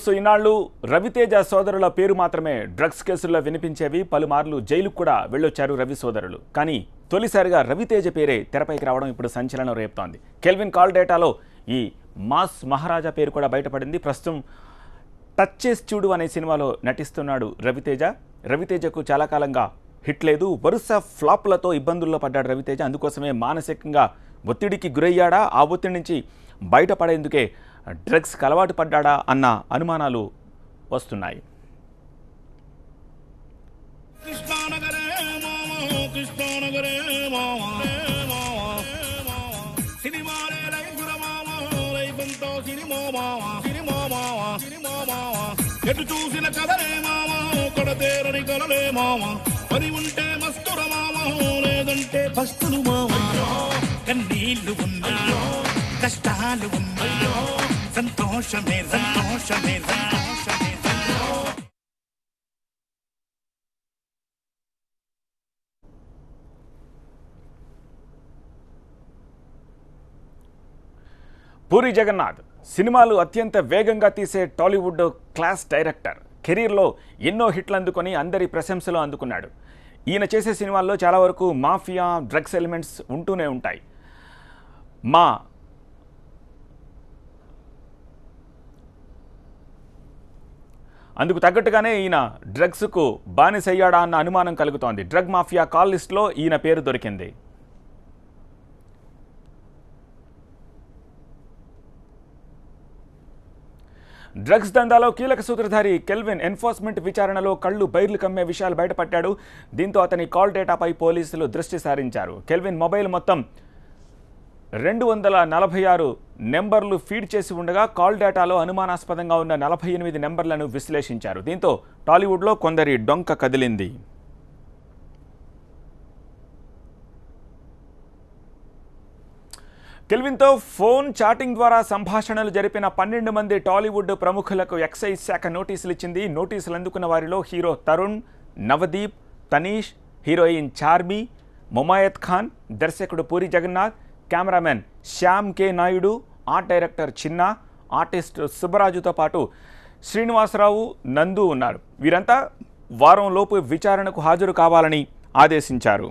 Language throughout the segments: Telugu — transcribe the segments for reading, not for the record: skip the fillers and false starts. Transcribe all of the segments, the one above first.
సో ఇన్నాళ్ళు రవితేజ సోదరుల పేరు మాత్రమే డ్రగ్స్ కేసుల్లో వినిపించేవి. పలుమార్లు జైలుకు కూడా వెళ్ళొచ్చారు రవి సోదరులు. కానీ తొలిసారిగా రవితేజ పేరే తెరపైకి రావడం ఇప్పుడు సంచలనం రేపుతోంది. కెల్విన్ కాల్ డేటాలో ఈ మాస్ మహారాజా పేరు కూడా బయటపడింది. ప్రస్తుతం టచ్ చేసి చూడు అనే సినిమాలో నటిస్తున్నాడు రవితేజ. రవితేజకు చాలా కాలంగా హిట్ లేదు. వరుస ఫ్లాప్లతో ఇబ్బందుల్లో పడ్డాడు రవితేజ. అందుకోసమే మానసికంగా ఒత్తిడికి గురయ్యాడా, ఆ ఒత్తిడి నుంచి బయటపడేందుకే డ్రగ్స్కి అలవాటు పడ్డాడా అన్న అనుమానాలు వస్తున్నాయి. ఎటు చూసిన కదలే మామా కొడతేరని కలలే మామా పని ఉంటే మస్తుర మామా లేదంటే పస్తులు మామా కన్నీళ్లు ఉన్నాయో కష్టాలు ఉన్నాయో సంతోషమే సంతోషమే సంతోషమే పూరి జగన్నాథ్ సినిమాలు అత్యంత వేగంగా తీసే టాలీవుడ్ క్లాస్ డైరెక్టర్. కెరీర్లో ఎన్నో హిట్లు అందుకొని అందరి ప్రశంసలు అందుకున్నాడు. ఈయన చేసే సినిమాల్లో చాలా వరకు మాఫియా, డ్రగ్స్ ఎలిమెంట్స్ ఉంటూనే ఉంటాయి. అందుకు తగ్గట్టుగానే ఈయన డ్రగ్స్కు బానిసయ్యాడా అన్న అనుమానం కలుగుతోంది. డ్రగ్ మాఫియా కాల్ లిస్ట్లో ఈయన పేరు దొరికింది. డ్రగ్స్ దందాలో కీలక సూత్రధారి కెల్విన్ ఎన్ఫోర్స్మెంట్ విచారణలో కళ్ళు బైర్లు కమ్మే విషయాలు బయటపడ్డాడు. దీంతో అతని కాల్ డేటాపై పోలీసులు దృష్టి సారించారు. కెల్విన్ మొబైల్ మొత్తం 246 నెంబర్లు ఫీడ్ చేసి ఉండగా కాల్ డేటాలో అనుమానాస్పదంగా ఉన్న 48 నెంబర్లను విశ్లేషించారు. దీంతో టాలీవుడ్లో కొందరి డొంక కదిలింది. కెల్విన్తో ఫోన్ చాటింగ్ ద్వారా సంభాషణలు జరిపిన 12 మంది టాలీవుడ్ ప్రముఖులకు ఎక్సైజ్ శాఖ నోటీసులు ఇచ్చింది. నోటీసులు అందుకున్న వారిలో హీరో తరుణ్, నవదీప్, తనీష్, హీరోయిన్ చార్మి, ముమాయత్ ఖాన్, దర్శకుడు పూరి జగన్నాథ్, కెమెరామెన్ శ్యామ్ కే నాయుడు, ఆర్ట్ డైరెక్టర్ చిన్న, ఆర్టిస్ట్ సుబ్బరాజుతో పాటు శ్రీనివాసరావు, నందు ఉన్నారు. వీరంతా వారంలోపు విచారణకు హాజరు కావాలని ఆదేశించారు.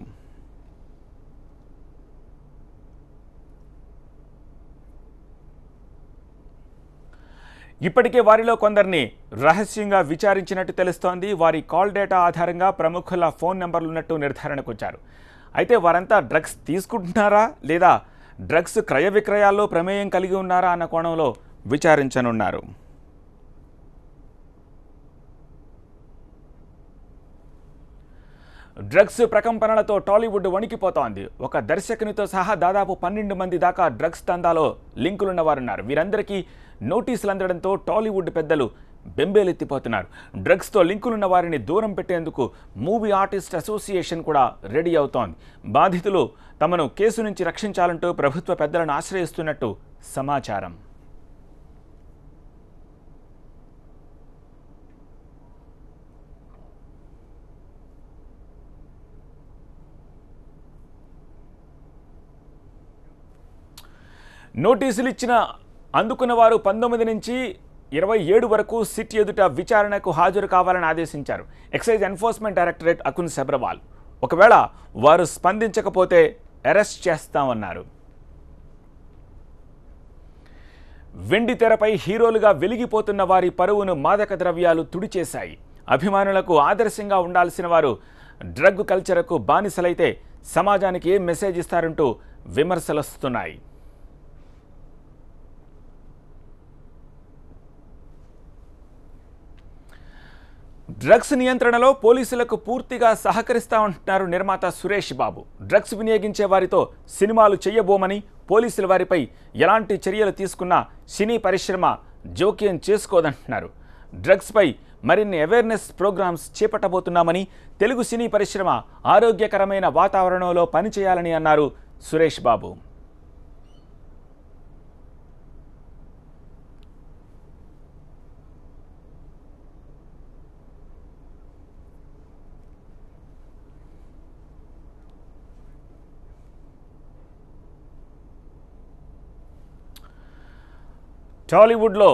ఇప్పటికే వారిలో కొందరిని రహస్యంగా విచారించినట్టు తెలుస్తోంది. వారి కాల్ డేటా ఆధారంగా ప్రముఖుల ఫోన్ నెంబర్లున్నట్టు నిర్ధారణకు వచ్చారు. అయితే వారంతా డ్రగ్స్ తీసుకుంటున్నారా లేదా డ్రగ్స్ క్రయ విక్రయాల్లో ప్రమేయం కలిగి ఉన్నారా అన్న కోణంలో విచారించనున్నారు. డ్రగ్స్ ప్రకంపనలతో టాలీవుడ్ వణికిపోతోంది. ఒక దర్శకునితో సహా దాదాపు 12 మంది దాకా డ్రగ్స్ దందాలో లింకులున్న వారున్నారు. వీరందరికీ నోటీసులు అందడంతో టాలీవుడ్ పెద్దలు బెంబేలెత్తిపోతున్నారు. డ్రగ్స్తో లింకులున్న వారిని దూరం పెట్టేందుకు మూవీ ఆర్టిస్ట్ అసోసియేషన్ కూడా రెడీ అవుతోంది. బాధితులు తమను కేసు నుంచి రక్షించాలంటూ ప్రభుత్వ పెద్దలను ఆశ్రయిస్తున్నట్టు సమాచారం. నోటీసులు ఇచ్చిన అందుకున్న వారు 19 నుంచి 27 వరకు సిట్ ఎదుట విచారణకు హాజరు కావాలని ఆదేశించారు excise enforcement directorate Akun Sabharwal. ఒకవేళ వారు స్పందించకపోతే అరెస్ట్ చేస్తామన్నారు. వెండి తెరపై హీరోలుగా వెలిగిపోతున్న వారి పరువును మాదక ద్రవ్యాలు తుడిచేశాయి. అభిమానులకు ఆదర్శంగా ఉండాల్సిన వారు డ్రగ్ కల్చర్కు బానిసలైతే సమాజానికి ఏం మెసేజ్ ఇస్తారంటూ విమర్శలొస్తున్నాయి. డ్రగ్స్ నియంత్రణలో పోలీసులకు పూర్తిగా సహకరిస్తామంటున్నారు నిర్మాత సురేష్ బాబు. డ్రగ్స్ వినియోగించే వారితో సినిమాలు చేయబోమని, పోలీసుల వారిపై ఎలాంటి చర్యలు తీసుకున్నా సినీ పరిశ్రమ జోక్యం చేసుకోదంటున్నారు. డ్రగ్స్పై మరిన్ని అవేర్నెస్ ప్రోగ్రామ్స్ చేపట్టబోతున్నామని, తెలుగు సినీ పరిశ్రమ ఆరోగ్యకరమైన వాతావరణంలో పనిచేయాలని అన్నారు సురేష్ బాబు. టాలీవుడ్లో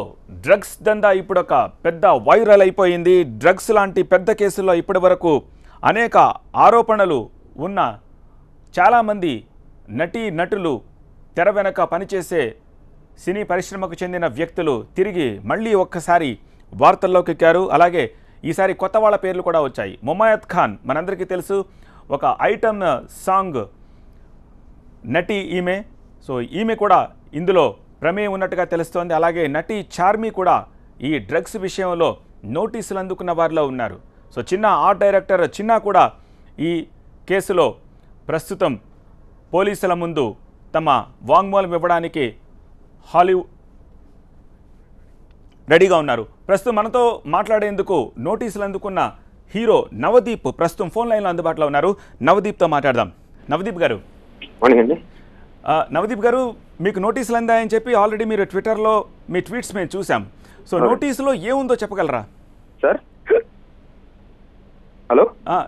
డ్రగ్స్ దందా ఇప్పుడు ఒక పెద్ద వైరల్ అయిపోయింది. డ్రగ్స్ లాంటి పెద్ద కేసుల్లో ఇప్పటి వరకు అనేక ఆరోపణలు ఉన్న చాలామంది నటులు తెర వెనక పనిచేసే సినీ పరిశ్రమకు చెందిన వ్యక్తులు తిరిగి మళ్ళీ ఒక్కసారి వార్తల్లోకి ఎక్కారు. అలాగే ఈసారి కొత్త వాళ్ళ పేర్లు కూడా వచ్చాయి. ముమాయత్ ఖాన్ మనందరికీ తెలుసు, ఒక ఐటమ్ సాంగ్ నటి ఈమె. సో ఈమె కూడా ఇందులో ప్రమేయం ఉన్నట్టుగా తెలుస్తోంది. అలాగే నటి చార్మి కూడా ఈ డ్రగ్స్ విషయంలో నోటీసులు అందుకున్న వారిలో ఉన్నారు. సో చిన్న ఆర్ట్ డైరెక్టర్ చిన్న కూడా ఈ కేసులో ప్రస్తుతం పోలీసుల ముందు తమ వాంగ్మూలం ఇవ్వడానికి హాలీవుడ్ రెడీగా ఉన్నారు. ప్రస్తుతం మనతో మాట్లాడేందుకు నోటీసులు అందుకున్న హీరో నవదీప్ ప్రస్తుతం ఫోన్ లైన్లో అందుబాటులో ఉన్నారు. నవదీప్తో మాట్లాడదాం. నవదీప్ గారు, నవదీప్ గారు, మీకు నోటీసులు అందాయని చెప్పి ఆల్రెడీ మీరు ట్విట్టర్లో మీ ట్వీట్స్ మేము చూసాం. సో నోటీసులో ఏముందో చెప్పగలరా? సార్, హలో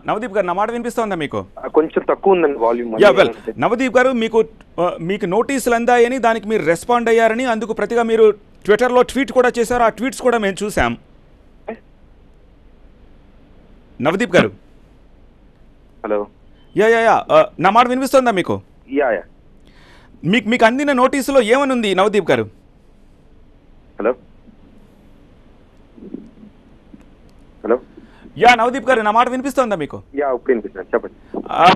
నవదీప్ గారు, నా మాట వినిపిస్తోందా మీకు? కొంచెం తక్కువ ఉందండి వాల్యూమ్. వెల్, నవదీప్ గారు, మీకు నోటీసులు అందాయని, దానికి మీరు రెస్పాండ్ అయ్యారని, అందుకు ప్రతిగా మీరు ట్విట్టర్లో ట్వీట్ కూడా చేశారు. ఆ ట్వీట్స్ కూడా మేము చూసాం. నవదీప్ గారు, హలో, నా మాట వినిపిస్తోందా మీకు? మీకు అందిన నోటీసులో ఏమని ఉంది నవదీప్ గారు? హలో హలో నవదీప్ గారు, నా మాట వినిపిస్తోందా మీకు? ఇప్పుడు వినిపిస్తుంది, చెప్పండి.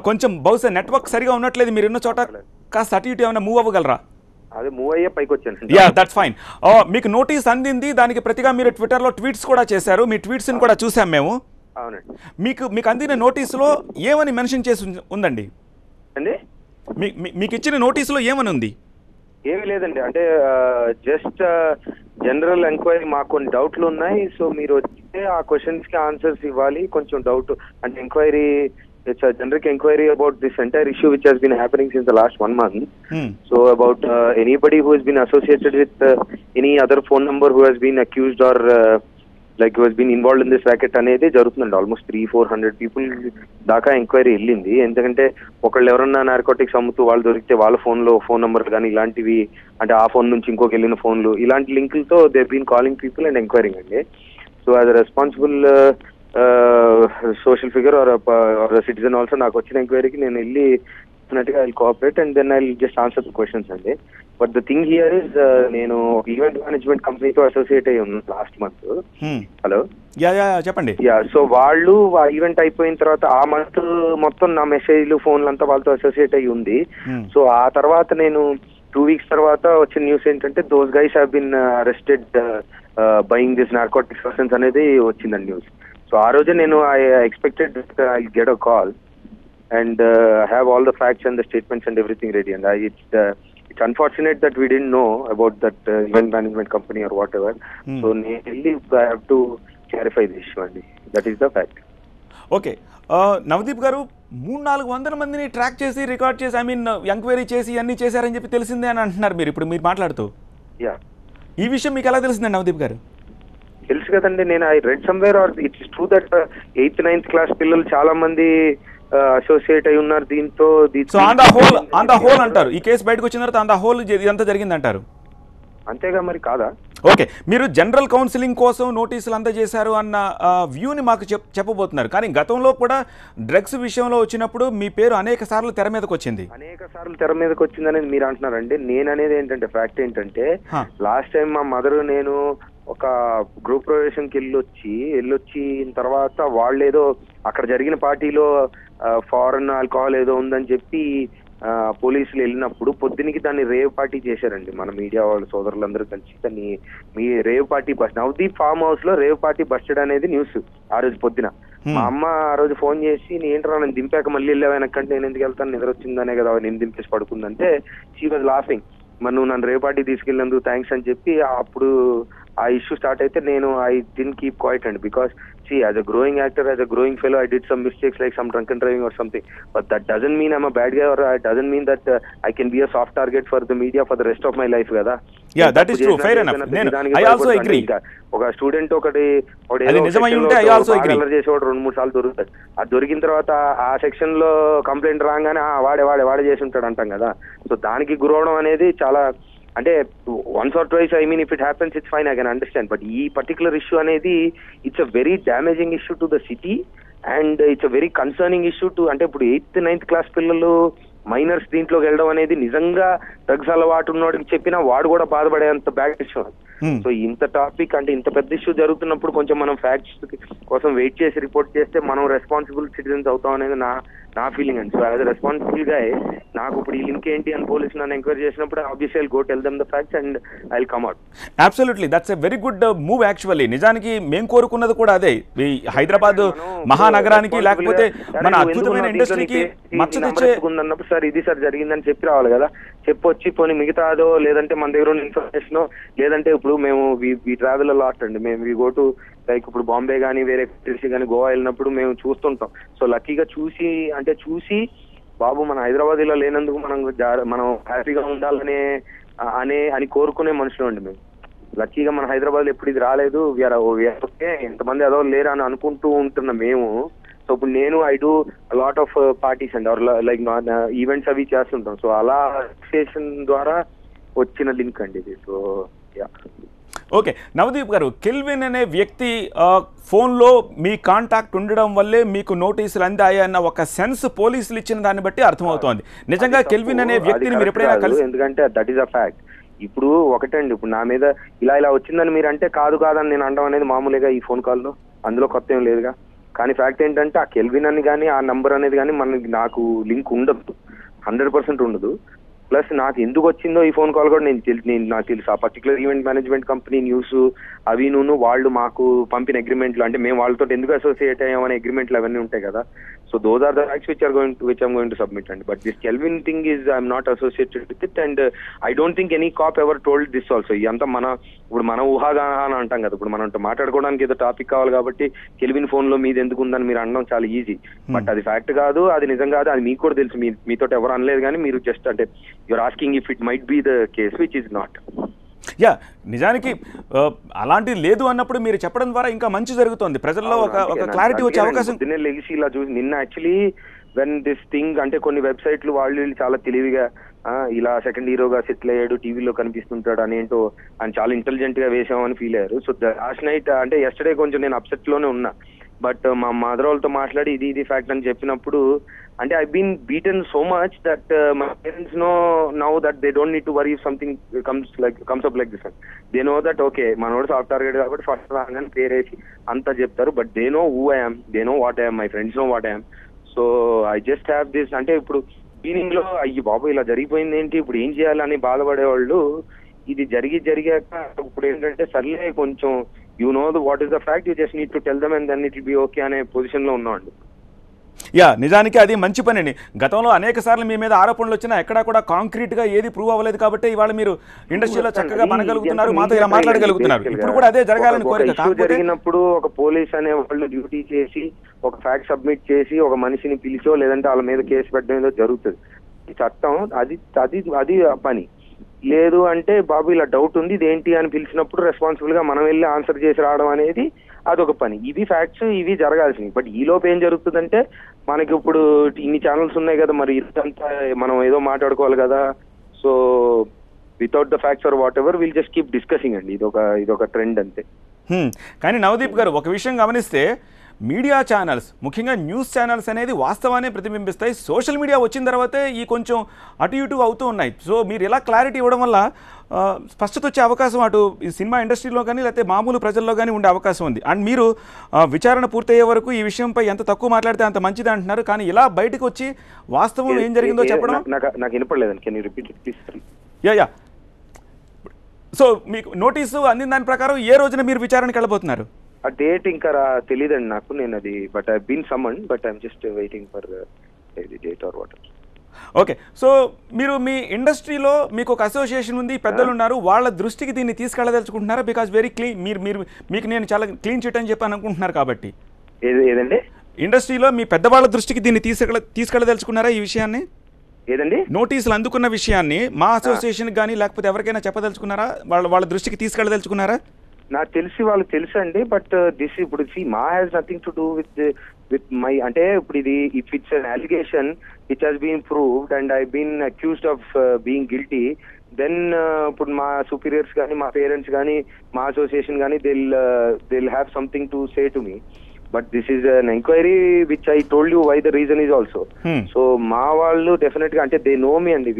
కొంచెం బహుశా నెట్వర్క్ సరిగా ఉన్నట్లేదు. మీరు ఉన్న చోట కాస్త అటు ఇటు ఏమైనా మూవ్ అవ్వగలరా? అదే మూవ్ అయ్యే పైకి వచ్చాను. That's fine. మీకు నోటీస్ అందింది, దానికి ప్రతిగా మీరు ట్విట్టర్లో ట్వీట్స్ కూడా చేశారు. మీ ట్వీట్స్ని కూడా చూసాం మేము. అవునండి. మీకు అందిన నోటీసులో ఏమని మెన్షన్ చేసి ఉందండి? అండి, మీకు ఇచ్చిన నోటీసులో ఏమని ఉంది? ఏమీ లేదండి, అంటే జస్ట్ జనరల్ ఎంక్వైరీ, మాకు కొన్ని డౌట్లు ఉన్నాయి. సో మీరు వస్తే ఆ క్వశ్చన్స్ కి ఆన్సర్స్ ఇవ్వాలి. కొంచెం డౌట్ అంటే enquiry, it's a generic inquiry about this entire issue which has been happening since the last 1 month. So about anybody who has been associated with any other phone number who has been accused or like who has been involved in this racket అనేది జరుగుతుందండి. ఆల్మోస్ట్ 300-400 పీపుల్ దాకా ఎంక్వైరీ వెళ్ళింది. ఎందుకంటే ఒకళ్ళు ఎవరన్నా నార్కోటిక్స్ అమ్ముతూ వాళ్ళు దొరికితే వాళ్ళ ఫోన్లో ఫోన్ నెంబర్లు కానీ ఇలాంటివి, అంటే ఆ ఫోన్ నుంచి ఇంకొక వెళ్ళిన ఫోన్లు, ఇలాంటి లింకులతో they been calling people and enquiring అండి. So as a responsible social figure or citizen also నాకు వచ్చిన ఎంక్వైరీకి నేను వెళ్ళి డెఫినెట్గా I cooperate and then I just answer the questions అండి. But the thing here is నేను ఈవెంట్ మేనేజ్మెంట్ కంపెనీతో అసోసియేట్ అయ్యి ఉన్నాను లాస్ట్ మంత్. హలో, చెప్పండి. సో వాళ్ళు ఆ ఈవెంట్ అయిపోయిన తర్వాత ఆ మంత్ మొత్తం నా మెసేజ్లు ఫోన్లు అంతా వాళ్ళతో అసోసియేట్ అయ్యి ఉంది. సో ఆ తర్వాత నేను 2 weeks తర్వాత వచ్చిన న్యూస్ ఏంటంటే those guys have been arrested buying this narcotics persons అనేది వచ్చిందండి న్యూస్. సో ఆ రోజే నేను I expected I get a call and have all the facts and the statements and everything ready. And it's unfortunate that we didn't know about that event management company or whatever. So I have to clarify the issue and that is the fact. Okay, Navdeep గారు, 300-400 మందిని ట్రాక్ చేసి రికార్డ్ చేసి ఎంక్వైరీ చేసి అన్ని చేశారని చెప్పి తెలిసిందే అని అంటున్నారు మీరు ఇప్పుడు మాట్లాడుతూ. ఈ విషయం మీకు ఎలా తెలిసిందండి నవదీప్ గారు? తెలుసు కదండి, నేను I read somewhere or it's true that 8th 9th class పిల్లలు చాలా మంది అసోసియేట్ అయి ఉన్నారు దీంతో. సో ఆన్ ద హోల్ అంటారు, ఈ కేసు బయటకు వచ్చిన తర్వాత ఆన్ ద హోల్ ఇదంతా జరిగింది అంటారు. అంతేగా మరి, కాదా? ఓకే, మీరు జనరల్ కౌన్సిలింగ్ కోసం నోటీసులు అందజేశారు అన్న వ్యూని మాకు చెప్పబోతున్నారు. కానీ గతంలో కూడా డ్రగ్స్ విషయంలో వచ్చినప్పుడు మీ పేరు అనేక సార్లు తెర మీదకి వచ్చింది. తెర మీదకి వచ్చిందనేది మీరు అంటున్నారండి. నేను అనేది ఏంటంటే ఫ్యాక్ట్ ఏంటంటే లాస్ట్ టైం మా మదర్ నేను ఒక గ్రూప్ ప్రవేశంకి వెళ్ళొచ్చిన తర్వాత వాళ్ళు ఏదో అక్కడ జరిగిన పార్టీలో ఫారెన్ ఆల్కహాల్ ఏదో ఉందని చెప్పి పోలీసులు వెళ్ళినప్పుడు పొద్దునికి దాన్ని రేవ్ పార్టీ చేశారండి. మన మీడియా వాళ్ళ సోదరులందరూ కలిసి దాన్ని మీ rave party Navdeep farm house లో రేవ్ పార్టీ బస్టెడ్ అనేది న్యూస్ ఆ రోజు పొద్దున. మా అమ్మ ఆ రోజు ఫోన్ చేసి, ఏంట్రా నేను దింపాక మళ్ళీ వెళ్ళావు వెనకంటే, నేను ఎందుకు వెళ్తాను, నిద్ర వచ్చిందనే కదా నేను దింపేసి పడుకుందంటే షీ వాజ్ లాఫింగ్. మరి నువ్వు నన్ను రేవ్ పార్టీ తీసుకెళ్ళినందుకు థ్యాంక్స్ అని చెప్పి అప్పుడు ఆ ఇష్యూ స్టార్ట్ అయితే నేను ఐ డిడ్ంట్ కీప్ క్వైట్ అండి. Because as a growing actor, as a growing fellow, I did some mistakes like some drunken driving or something, but that doesn't mean I'm a bad guy or it doesn't mean that I can be a soft target for the media for the rest of my life kada. That is true, fair enough. I also agree. ఒక స్టూడెంట్ ఒకటి అల్లరి చేసేవాడు 2-3 సార్లు దొరుకుతాడు. అది దొరికిన తర్వాత ఆ సెక్షన్ లో కంప్లైంట్ రాగానే వాడే చేసి ఉంటాడు అంటాం కదా. సో దానికి గురవడం అనేది చాలా అంటే once or twice, I mean if it happens it's fine, I can understand. But ఈ పర్టికులర్ ఇష్యూ అనేది it's a very damaging issue to the city and it's a very concerning issue to, అంటే ఇప్పుడు 8th 9th క్లాస్ పిల్లలు మైనర్స్ దీంట్లోకి వెళ్ళడం అనేది నిజంగా డ్రగ్స్ అలవాటు ఉన్నోడికి చెప్పినా వాడు కూడా బాధపడేంత బ్యాడ్ ఇష్యూ. సో ఇంత టాపిక్ అంటే ఇంత పెద్ద ఇష్యూ జరుగుతున్నప్పుడు కొంచెం మనం ఫ్యాక్ట్స్ కోసం వెయిట్ చేసి రిపోర్ట్ చేస్తే మనం రెస్పాన్సిబుల్ సిటిజన్స్ అవుతాం అనేది నా ఫీలింగ్ అండి. సో యాజ్ అ రెస్పాన్సిబుల్ గా నాకు ఇప్పుడు ఈ లింక్ ఏంటి అని పోలీసు నన్ను ఎంక్వైరీ చేసినప్పుడు obviously I will go tell them the facts and I will come out. Absolutely, that's a very good move actually. నిజానికి మేము కోరుకున్నది కూడా అదే, ఈ హైదరాబాద్ మహానగరానికి లేకపోతే మన అద్భుతమైన ఇండస్ట్రీకి మచ్చ తెచ్చే అన్నప్పుడు సార్ ఇది సార్ జరిగిందని చెప్పి రావాలి కదా, చెప్పొచ్చి పోనీ మిగతాదో లేదంటే మన దగ్గర ఉన్న ఇన్ఫర్మేషన్ లేదంటే ఇప్పుడు మేము వి ట్రావెల్ లాట్ అండి, మేము వి గో టు లైక్ ఇప్పుడు బాంబే కానీ వేరే కంట్రీస్ కానీ గోవా వెళ్ళినప్పుడు మేము చూస్తుంటాం. సో లక్కీగా చూసి బాబు మన హైదరాబాద్ ఇలా లేనందుకు మనం హ్యాపీగా ఉండాలనే అని కోరుకునే మనుషులు అండి మేము. లక్కీగా మన హైదరాబాద్ ఎప్పుడు ఇది రాలేదు, వీఆర్ ఓకే, ఎంతమంది అదో లేరు అని అనుకుంటూ ఉంటున్నాం మేము. సో ఇప్పుడు నేను I do lot of parties and like events అవి చేస్తుంటాం. సో అలా అసోసియేషన్ ద్వారా వచ్చిన లింక్ అండి ఇది. So yeah. ఓకే నవదీప్ గారు, కెల్విన్ అనే వ్యక్తి ఫోన్లో మీ కాంటాక్ట్ ఉండడం వల్లే మీకు నోటీసులు అందాయన్న ఒక సెన్స్ పోలీసులు ఇచ్చిన దాన్ని బట్టి అర్థమవుతోంది. నిజంగా కెల్విన్ అనే వ్యక్తిని మీరు ఎప్పుడైనా కలిసి, ఎందుకంటే దట్ ఈస్ అ ఫ్యాక్ట్. ఇప్పుడు ఒకటండి, ఇప్పుడు నా మీద ఇలా వచ్చిందని మీరు అంటే కాదని నేను అనడం అనేది మామూలుగా ఈ ఫోన్ కాల్లో, అందులో కొత్త ఏం లేదుగా. కానీ ఫ్యాక్ట్ ఏంటంటే ఆ కెల్విన్ అని కానీ ఆ నంబర్ అనేది కానీ నాకు లింక్ ఉండదు, 100% ఉండదు. ప్లస్ నాకు ఎందుకు వచ్చిందో ఈ ఫోన్ కాల్ కూడా నాకు తెలుసు. ఆ particular event management company news అవి వాళ్ళు మాకు పంపిన అగ్రిమెంట్లు, అంటే మేము వాళ్ళతో ఎందుకు అసోసియేట్ అయ్యామనే అగ్రిమెంట్లు అవన్నీ ఉంటాయి కదా. So those are the facts which I'm going to submit అండి. But this Kelvin thing is I'm not associated with it and I don't think any cop ever told this also. ఇదంతా ఇప్పుడు మన ఊహాగాన అంటాం కదా, ఇప్పుడు మనం మాట్లాడుకోవడానికి ఏదో టాపిక్ కావాలి కాబట్టి కెల్విన్ ఫోన్ లో మీది ఎందుకు ఉందని మీరు అనడం చాలా ఈజీ. బట్ అది ఫ్యాక్ట్ కాదు, అది నిజం కాదు, అది మీకు కూడా తెలుసు. మీతో ఎవరు అనలేదు కానీ మీరు జస్ట్ అంటే you're asking if it might be the case which is not. Yeah, నిజానికి అలాంటిది లేదు అన్నప్పుడు మీరు చెప్పడం ద్వారా ఇంకా మంచి జరుగుతుంది, ప్రజల్లో ఒక క్లారిటీ వచ్చే అవకాశం. లెగిసి ఇలా చూసి నిన్న యాక్చువల్లీ వెన్ దిస్ థింగ్, అంటే కొన్ని వెబ్సైట్లు వాళ్ళు చాలా తెలివిగా ఇలా సెకండ్ హీరోగా సెటిల్ అయ్యాడు, టీవీలో కనిపిస్తుంటాడు అనేంటో అని చాలా ఇంటెలిజెంట్ గా వేసామని ఫీల్ అయ్యారు. సో లాస్ట్ నైట్ అంటే ఎస్టర్డే కొంచెం నేను అప్సెట్ లోనే ఉన్నా. బట్ మా మదర్ వాళ్ళతో మాట్లాడి ఇది ఫ్యాక్ట్ అని చెప్పినప్పుడు, అంటే I been beaten so much that my parents know now that they don't need to worry if something comes up like this. They know that okay మనోడు సాఫ్ట్ టార్గెట్ కాబట్టి ఫస్ట్ రాగానే పేరేసి అంతా చెప్తారు. But they know who I'm, they know what I'm, my friends know what I'm. So I just have this, అంటే ఇప్పుడు బీనింగ్ లో అయ్యి బాబు ఇలా జరిగిపోయింది ఏంటి, ఇప్పుడు ఏం చేయాలని బాధపడేవాళ్ళు, ఇది జరిగాక ఇప్పుడు ఏంటంటే సర్లే కొంచెం you know what is the fact, you just need to tell them and then it will be okay అనే పొజిషన్ లో ఉన్నామండి. యా, నిజానికి అది మంచి పని అండి. గతంలో అనేక సార్లు మీ మీద ఆరోపణలు వచ్చినా ఎక్కడా కూడా కాంక్రీట్ గా ఏది ప్రూవ్ అవ్వలేదు కాబట్టి ఇవాళ మీరు ఇండస్ట్రీలో చక్కగా మనగలుగుతున్నారు, మాతో ఇలా మాట్లాడగలుగుతున్నారు. ఇప్పుడు కూడా అదే జరగాలని కోరిక. జరిగినప్పుడు ఒక పోలీస్ అనే వాళ్ళు డ్యూటీ చేసి ఒక ఫ్యాక్ట్ సబ్మిట్ చేసి ఒక మనిషిని పిలిచో లేదంటే వాళ్ళ మీద కేసు పెట్టడం ఏదో జరుగుతుంది. ఈ చట్టం అది పని లేదు అంటే బాబు ఇలా డౌట్ ఉంది ఇదేంటి అని పిలిచినప్పుడు రెస్పాన్సిబుల్ గా మనం వెళ్ళి ఆన్సర్ చేసి రావడం అనేది అదొక పని. ఇవి ఫ్యాక్ట్స్, ఇవి జరగాల్సింది. బట్ ఈ లోపు ఏం జరుగుతుందంటే మనకి ఇప్పుడు ఇన్ని ఛానల్స్ ఉన్నాయి కదా, మరి ఇదంతా మనం ఏదో మాట్లాడుకోవాలి కదా. So without the facts or whatever will just keep discussing అండి. ఇదొక ట్రెండ్ అంతే. కానీ నవదీప్ గారు, ఒక విషయం గమనిస్తే మీడియా ఛానల్స్, ముఖ్యంగా న్యూస్ ఛానల్స్ అనేది వాస్తవాన్ని ప్రతిబింబిస్తాయి. సోషల్ మీడియా వచ్చిన తర్వాతే ఈ కొంచెం అటు ఇటు అవుతూ ఉన్నాయి. సో మీరు ఇలా క్లారిటీ ఇవ్వడం వల్ల స్పష్టత వచ్చే అవకాశం అటు ఈ సినిమా ఇండస్ట్రీలో కానీ లేకపోతే మామూలు ప్రజల్లో కానీ ఉండే అవకాశం ఉంది. అండ్ మీరు విచారణ పూర్తయ్యే వరకు ఈ విషయంపై ఎంత తక్కువ మాట్లాడితే అంత మంచిది అంటున్నారు. కానీ ఇలా బయటకు వచ్చి వాస్తవం ఏం జరిగిందో చెప్పడం నాకు వినపడలేదండి. Can you repeat it please? Yeah. So మీకు నోటీసు అందిన దాని ప్రకారం ఏ రోజున మీరు విచారణకి వెళ్ళబోతున్నారు? ఆ డేట్ ఇంకా తెలియదండి నాకు, నేను అది but I been summon but I'm just waiting for the date or what. Okay, so మీరు మీ ఇండస్ట్రీలో మీకు ఒక అసోసియేషన్ ఉంది, పెద్దలు ఉన్నారు, వాళ్ళ దృష్టికి దీన్ని తీసుకెళ్ళదలుచుకుంటున్నారా? బికాజ్ వెరీ క్లీన్, మీకు నేను చాలా క్లీన్ చిట్ అని చెప్పి అనుకుంటున్నారు కాబట్టి. ఏదండి? ఇండస్ట్రీలో మీ పెద్దవాళ్ళ దృష్టికి దీన్ని తీసుకెళ్ళదలుచుకున్నారా ఈ విషయాన్ని? ఏదండి? నోటీసులు అందుకున్న విషయాన్ని మా అసోసియేషన్ కానీ లేకపోతే ఎవరికైనా చెప్పదలుచుకున్నారా? వాళ్ళ దృష్టికి తీసుకెళ్ళదలుచుకున్నారా? నాకు తెలిసి వాళ్ళు తెలుసు అండి. బట్ దిస్ ఇప్పుడు మా has nothing to do with my, అంటే ఇప్పుడు ఇది if it's an allegation which has been proved and I been accused of being guilty, then ఇప్పుడు మా సుపీరియర్స్ కానీ మా పేరెంట్స్ కానీ మా అసోసియేషన్ కానీ they'll have something to say to me. But this is an enquiry which I told you why the reason is also. So మా వాళ్ళు డెఫినెట్ గా అంటే దే నో మీ అండి.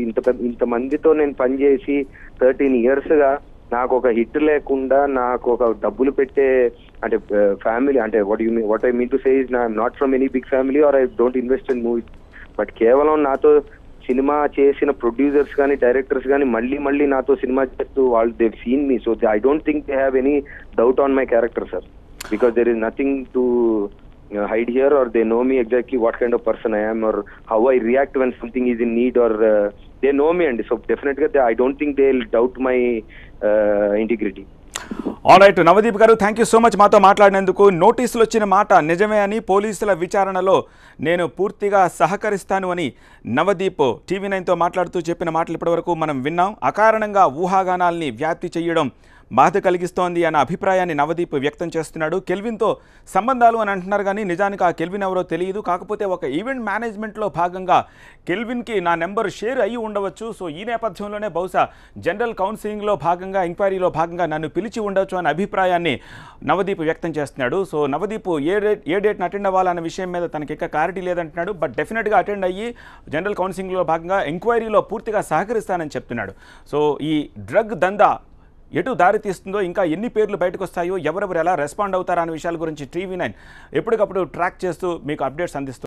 ఇంత మందితో నేను పనిచేసి 13 years గా నాకు ఒక హిట్ లేకుండా నాకు ఒక డబ్బులు పెట్టే అంటే ఫ్యామిలీ అంటే what I mean to say is not from any big family or I don't invest in movies. But కేవలం నాతో సినిమా చేసిన ప్రొడ్యూసర్స్ కానీ డైరెక్టర్స్ కానీ మళ్ళీ నాతో సినిమా చేస్తూ వాళ్ళు they seen me. So I don't think they have any doubt on my character sir, because there is nothing to hide here, or they know me exactly what kind of person I am or how I react when something is in need, or they know me, and so definitely I don't think they'll doubt my integrity. Alright Navdeep గారు, థ్యాంక్ యూ సో మచ్ మాతో మాట్లాడినందుకు. నోటీసులు వచ్చిన మాట నిజమే అని పోలీసుల విచారణలో నేను పూర్తిగా సహకరిస్తాను అని నవదీప్ TV9తో మాట్లాడుతూ చెప్పిన మాటలు ఇప్పటివరకు మనం విన్నాం. అకారణంగా ఊహాగానాల్ని వ్యాప్తి చేయడం బాధ కలిగిస్తోంది అన్న అభిప్రాయాన్ని నవదీప్ వ్యక్తం చేస్తున్నాడు. కెల్విన్తో సంబంధాలు అని అంటున్నారు కానీ నిజానికి ఆ కెల్విన్ ఎవరో తెలియదు. కాకపోతే ఒక ఈవెంట్ మేనేజ్మెంట్లో భాగంగా కెల్విన్కి నా నెంబర్ షేర్ అయ్యి ఉండవచ్చు. సో ఈ నేపథ్యంలోనే బహుశా జనరల్ కౌన్సిలింగ్లో భాగంగా ఎంక్వైరీలో భాగంగా నన్ను పిలిచి ఉండొచ్చు అనే అభిప్రాయాన్ని నవదీప్ వ్యక్తం చేస్తున్నాడు. సో నవదీప్ ఏ డేట్ని అటెండ్ అవ్వాలన్న విషయం మీద తనకి ఇంకా క్లారిటీ లేదంటున్నాడు. బట్ డెఫినెట్గా అటెండ్ అయ్యి జనరల్ కౌన్సిలింగ్లో భాగంగా ఎంక్వైరీలో పూర్తిగా సహకరిస్తానని చెప్తున్నాడు. సో ఈ డ్రగ్ దందా ఎటు దారి తీస్తుందో, ఇంకా ఎన్ని పేర్లు బయటకు వస్తాయో, ఎవరెవరు ఎలా రెస్పాండ్ అవుతారో అనే విషయాల గురించి TV9 ఎప్పటికప్పుడు ట్రాక్ చేస్తూ మీకు అప్డేట్స్ అందిస్తుంది.